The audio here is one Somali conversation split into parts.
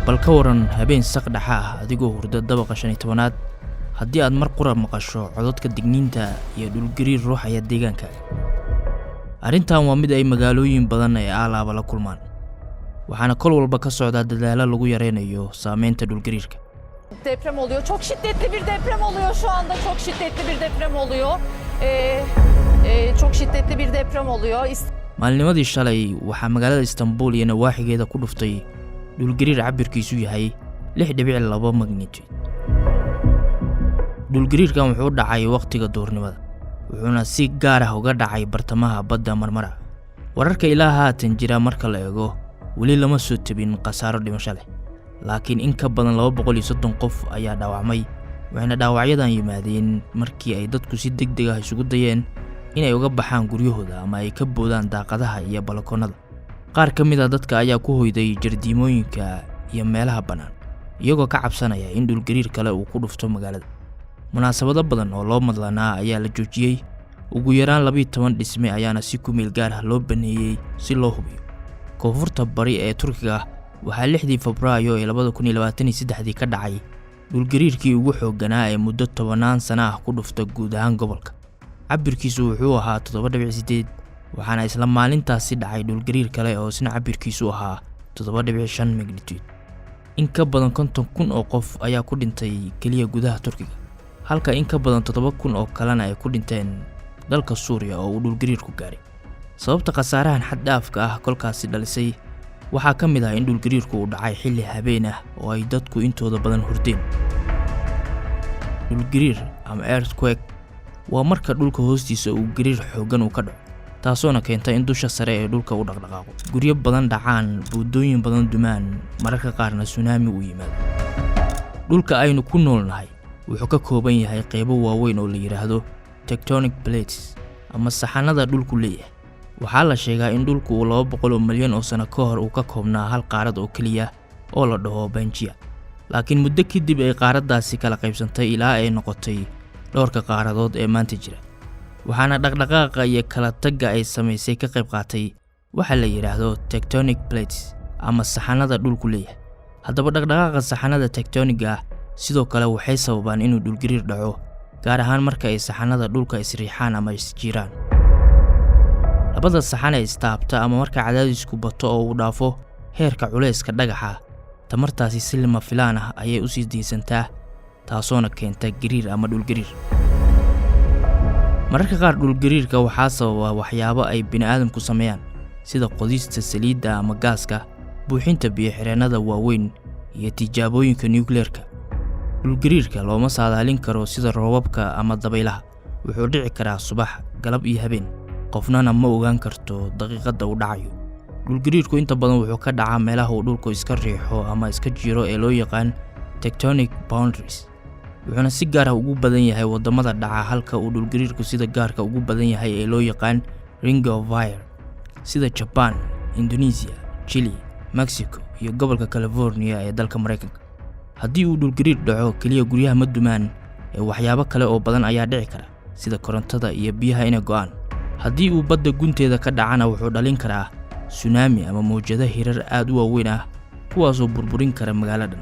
bal ka waran habeen saq dhaxa ah adigoo hurda dabaqa 15aad haddii aad mar qura maqasho codadka digniinta iyo dhulgariir ruuxaya deegaanka. arrintan waa mid ay magaalooyin badan ay alaaba la kulmaan, waxaana kol walba ka socda dadaalo lagu yareynayo saameynta dhulgariirka. Deprem oluyor. Çok şiddetli bir deprem oluyor şu anda. Çok şiddetli bir deprem oluyor. Çok şiddetli bir deprem oluyor. maalnimadii shalay waxaa magaalada Istanbul iyo nawaaxigeeda ku dhuftay dhulgariir cabirkiisu yahay 6.2 magnitude. dhulgariirkan wuxuu dhacay waqtiga duurnimada, wuxuuna si gaar ah uga dhacay bartamaha badda Marmara. wararka ilaa haatan jira marka la eego weli lama soo tabin khasaaro dhimasho leh, laakiin in ka badan 230 qof ayaa dhaawacmay, waxayna dhaawacyadan yimaadeen markii ay dadku si degdeg ah isugu dayeen inay uga baxaan guryahooda ama ay ka boodaan daaqadaha iyo balkoonada. qaar ka mid ah dadka ayaa ku hoyday jardiimooyinka iyo meelaha bannaan, iyagoo ka cabsanaya in dhulgariir kale uu ku dhufto magaalada. munaasabado badan oo loo madlanaa ayaa la joojiyey, ugu yaraan 12 dhisme ayaana si ku meel gaar ah loo baneeyay si loo hubiyo. koonfurta bari ee Turkiga waxaa 6 Febraayo 2023 ka dhacay dhulgariirkii ugu xoogganaa ee muddo 10 sano ah ku dhufta guud ahaan gobolka. cabirkiisu wuxuu ahaa 7.8, waxaana isla maalintaasi dhacay dhulgariir kale oo isna cabirkiisu ahaa 7.5 magnitude. in ka badan 50,000 oo qof ayaa ku dhintay kaliya gudaha Turkiga, halka in ka badan 7,000 oo kalena ay ku dhinteen dalka Suuriya oo uu dhulgariirku gaaray. sababta khasaarahan xad dhaafka ah kolkaasi dhalisay waxaa ka mid ah in dhulgariirku uu dhacay xilli habeen ah oo ay dadku intooda badan hurdeen. dhulgariir ama earthquake waa marka dhulka hoostiisa uu gariir xooggan uu ka dhaco, taasoona keenta in dusha sare ee dhulka uu dhaqdhaqaaqo, guryo badan dhacaan, buundooyin badan dumaan, mararka qaarna tsunami uu yimaado. dhulka aynu ku noolnahay wuxuu ka kooban yahay qaybo waaweyn oo la yiraahdo tectonic plates ama saxanada dhulku leeyahay. waxaa la sheegaa in dhulku uu 200 milyan oo sano ka hor uu ka koobnaa hal qaarad oo kaliya oo la dhaho Pangaea, laakiin muddo kadib ay qaaradaasi kala qaybsantay ilaa ay noqotay dhowrka qaaradood ee maanta jira. waxaana dhaqdhaqaaqa iyo kala tagga ay samaysay ka qayb qaatay waxa la yiraahdo tectonic plates ama saxanada dhulku leeyahay. haddaba dhaqdhaqaaqa saxanada tectoniga sidoo kale waxay sababaan inuu dhulgariir dhaco, gaar ahaan marka ay saxanada dhulka isriixaan ama isjiiraan. labada saxan ee istaabta ama marka cadaadisku bato oo uu dhaafo heerka culeyska dhagaxa, tamartaasi si lama filaan ah ayay u sii diisantaa, taasoona keenta gariir ama dhulgariir. mararka qaar dhulgariirka waxaa sababa waxyaabo ay bini'aadamku sameeyaan sida qodista saliidda ama gaaska, buuxinta biyo-xireennada waaweyn iyo tijaabooyinka nuclearka. dhulgariirka looma saadaalin karo sida roobabka ama dabaylaha, wuxuu dhici karaa subax, galab iyo habeen, qofnana ma ogaan karto daqiiqadda uu dhacayo. dhulgariirku inta badan wuxuu ka dhacaa meelaha uu dhulku iska riixo ama iska jiro ee loo yaqaan tectonic boundaries, wuxuuna si gaar ah ugu badan yahay wadamada dhaca, halka uu dhulgariirku sida gaarka ugu badan yahay ee loo yaqaan ring of fire sida Japan, Indonesia, Chile, Mexico iyo gobolka California ee dalka Mareykanka. haddii uu dhulgariir dhaco kaliya guryaha ma dumaan, ee waxyaabo kale oo badan ayaa dhici kara sida korontada iyo biyaha inay go'aan. haddii uu badda gunteeda ka dhacana wuxuu dhalin karaa tsunami ama mowjado hirar aad u waaweyn ah, kuwaasoo burburin kara magaaladan.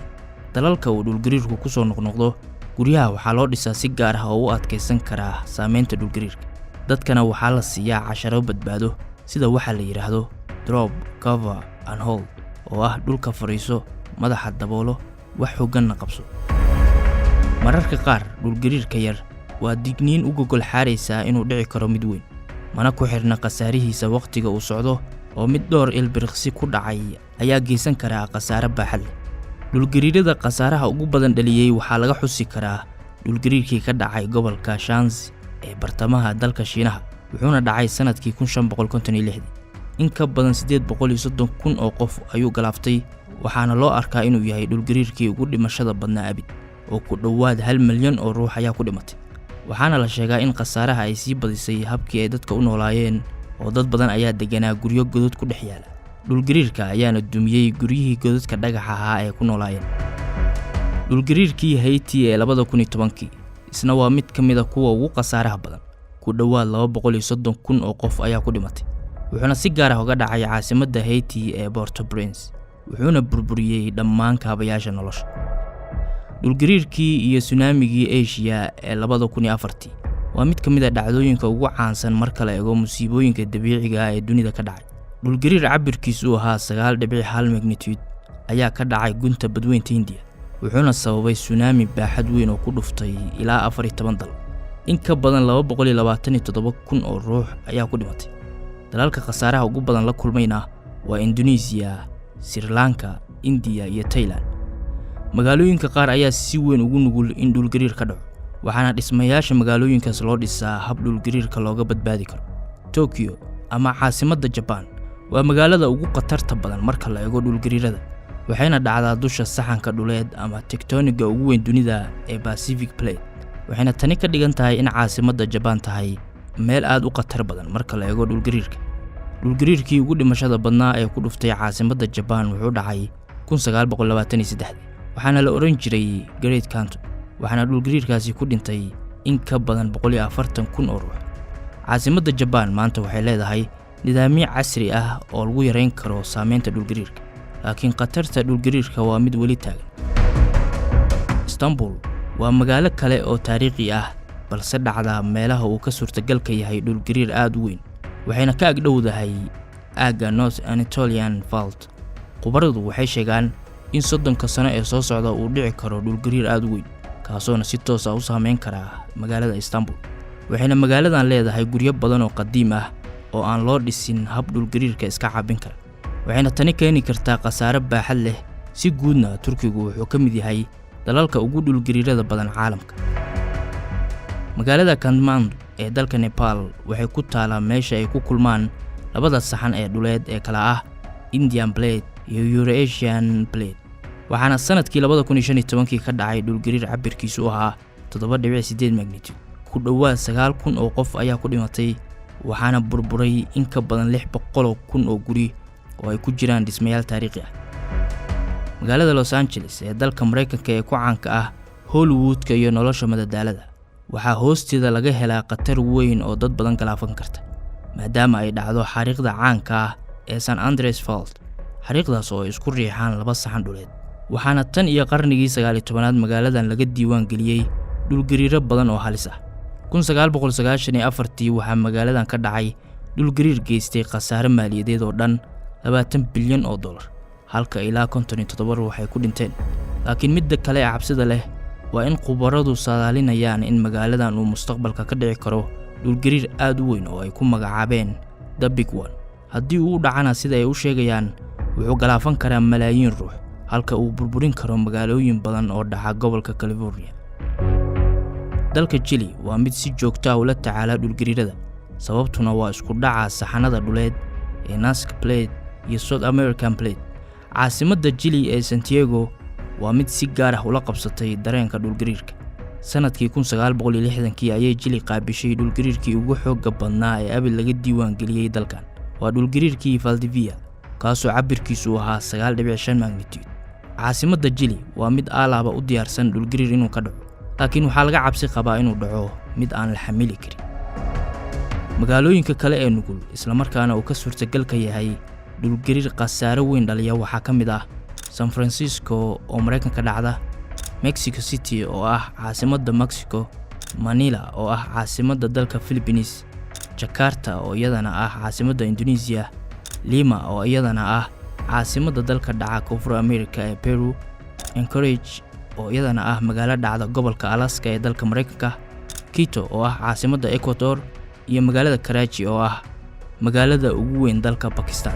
dalalka uu dhulgariirku ku soo noqnoqdo, guryaha waxaa loo dhisaa si gaar ah oo u adkeysan kara saameynta dhulgariirka. dadkana waxaa la siiyaa casharo badbaado sida waxa la yiraahdo drop, cover and hold, oo ah dhulka fariiso, madaxa daboolo, wax xoogganna qabso. mararka qaar dhulgariirka yar waa digniin u gogol xaaraysa inuu dhici karo mid weyn, mana ku xirna khasaarihiisa waqtiga uu socdo, oo mid dhowr ilbiriqsi ku dhacay ayaa geysan kara khasaare baaxad leh. dhulgariirada khasaaraha ugu badan dhaliyay waxaa laga xusi karaa dhulgariirkii ka dhacay gobolka Shanxi ee bartamaha dalka Shiinaha, wuxuuna dhacay sanadkii 1556. in ka badan 830,000 oo qof ayuu galaaftay, waxaana loo arkaa inuu yahay dhulgariirkii ugu dhimashada badnaa abid, oo ku dhowaad 1 milyan oo ruux ayaa ku dhimatay. waxaana la sheegaa in khasaaraha ay sii badisay habkii ay dadka u noolaayeen, oo dad badan ayaa deganaa guryo godad ku dhex yaala. dhulgariirka ayaana dumiyey guryihii godadka dhagaxa ahaa ee ku noolaayeen. dhulgariirkii Haiti ee 2010 isna waa mid ka mid ah kuwa ugu khasaaraha badan, ku dhowaad 230,000 oo qof ayaa ku dhimatay, wuxuuna si gaar ah uga dhacay caasimadda Haiti ee Port-au-Prince. wuxuuna burburiyey dhammaan kaabayaasha nolosha. Dhulgariirkii iyo tsunamigii Asia ee 2004 waa mid ka mid ah dhacdooyinka ugu caansan marka la eego musiibooyinka dabiiciga ah ee dunida ka dhacay. Dhulgariir cabirkiisu ahaa 9.1 magnitude ayaa ka dhacay gunta badweynta Hindiya, wuxuuna sababay tsunami baaxad weyn oo ku dhuftay ilaa 14 dal. In ka badan 227,000 oo ruux ayaa ku dhimatay. Dalalka khasaaraha ugu badan la kulmayna waa Indonesia, Sri Lanka, India iyo Thailand. Magaalooyinka qaar ayaa si weyn ugu nugul in dhulgariir ka dhaco, waxaana dhismayaasha magaalooyinkaas loo dhisaa hab dhulgariirka looga badbaadi karo. Tokyo ama caasimadda Japan waa magaalada ugu khatarta badan marka la eego dhulgariirada, waxayna dhacdaa dusha saxanka dhuleed ama tectoniga ugu weyn dunida ee Pacific Plate. waxayna tani ka dhigan tahay in caasimadda Japan tahay meel aad u khatar badan marka la eego dhulgariirka. Dhulgariirkii ugu dhimashada badnaa ee ku dhuftay caasimadda Japan wuxuu dhacay 1923, waxaana la oran jiray Great Kanto, waxaana dhulgariirkaasi ku dhintay in ka badan 140,000 oo ruux. Caasimadda Japan maanta waxay leedahay nidaamyo casri ah oo lagu yareyn karo saameynta dhulgariirka, laakiin khatarta dhulgariirka waa mid weli taagan. Istanbul waa magaalo kale oo taariikhi ah balse dhacda meelaha uu ka suurtagalka yahay dhulgariir aad u weyn, waxayna ka agdhowdahay aagga North Anatolian Fault. Khubaradu waxay sheegaan in 30 sano ee soo socda uu dhici karo dhulgariir aad u weyn, kaasoo si toos ah u saameyn kara magaalada Istanbul. waxayna magaaladan leedahay guryo badan oo qadiim ah oo aan loo dhisin hab dhulgariirka iska caabin kara, waxayna tani keeni kartaa khasaare baaxad leh. Si guudna Turkigu wuxuu ka mid yahay dalalka ugu dhulgariirada badan caalamka. Magaalada Kathmandu ee dalka Nepal waxay ku taalaa meesha ay ku kulmaan labada saxan ee dhuleed ee kala ah Indian Plate iyo Eurasian Plate, waxaana sanadkii 2015 ka dhacay dhulgariir cabirkiisu ahaa 7.8 magnitude. ku dhawaad 9,000 oo qof ayaa ku dhimatay, waxaana burburay in ka badan 600,000 oo guri oo ay ku jiraan dhismayaal taariikhi ah. Magaalada Los Angeles ee dalka Mareykanka ee ku caanka ah Hollywoodka iyo nolosha madadaalada, waxaa hoosteeda laga helaa khatar weyn oo dad badan galaafan karta, maadaama ay dhacdo xariiqda caanka ah ee San Andreas Fault. xariiqdaas oo isku riixaan laba saxan dhuleed, waxaana tan iyo qarnigii 19aad magaaladan laga diiwaan geliyay dhulgariiro badan oo halis ah. 1994 waxaa magaaladan ka dhacay dhulgariir geystay khasaare maaliyadeed oo dhan $20 bilyan, halka ilaa 57 ruux ay ku dhinteen. laakiin midda kale ee cabsida leh waa in khubaradu saadaalinayaan in magaaladan uu mustaqbalka ka dhici karo dhulgariir aad u weyn oo ay ku magacaabeen The Big One. haddii uu dhacana sida ay u sheegayaan wuxuu galaafan karaa malaayiin ruux, halka uu burburin karo magaalooyin badan oo dhaca gobolka California. dalka Chile waa mid si joogto ah ula tacaala dhulgariirada, sababtuna waa isku dhaca saxanada dhuleed ee Nazca Plate iyo South American Plate. caasimadda Chile ee Santiago waa mid si gaar ah ula qabsatay dareenka dhulgariirka. sanadkii 1960 ayay Chile qaabishay dhulgariirkii ugu xoogga badnaa ee abid laga diiwaan geliyay dalkan. waa dhulgariirkii Valdivia, kaasoo cabirkiisu ahaa 9.5 magnitude. caasimadda Chile waa mid aalaaba u diyaarsan dhulgariir inuu ka dhaco, laakiin waxaa laga cabsi qabaa inuu dhaco mid aan la xamili karin. magaalooyinka kale ee nugul isla markaana uu ka suurtagalka yahay dhulgariir khasaare weyn dhaliya waxaa ka mid ah San Francisco oo Mareykanka dhacda, Mexico City oo ah caasimadda Mexico, Manila oo ah caasimadda dalka Philippines, Jakarta oo iyadana ah caasimadda Indonesia, Lima oo iyadana ah caasimadda dalka dhaca Koonfur America ee Peru, Anchorage oo iyadana ah magaalo dhacda gobolka Alaska ee dalka Mareykanka, Quito oo ah caasimadda Ecuador, iyo magaalada Karachi oo ah magaalada ugu weyn dalka Pakistan.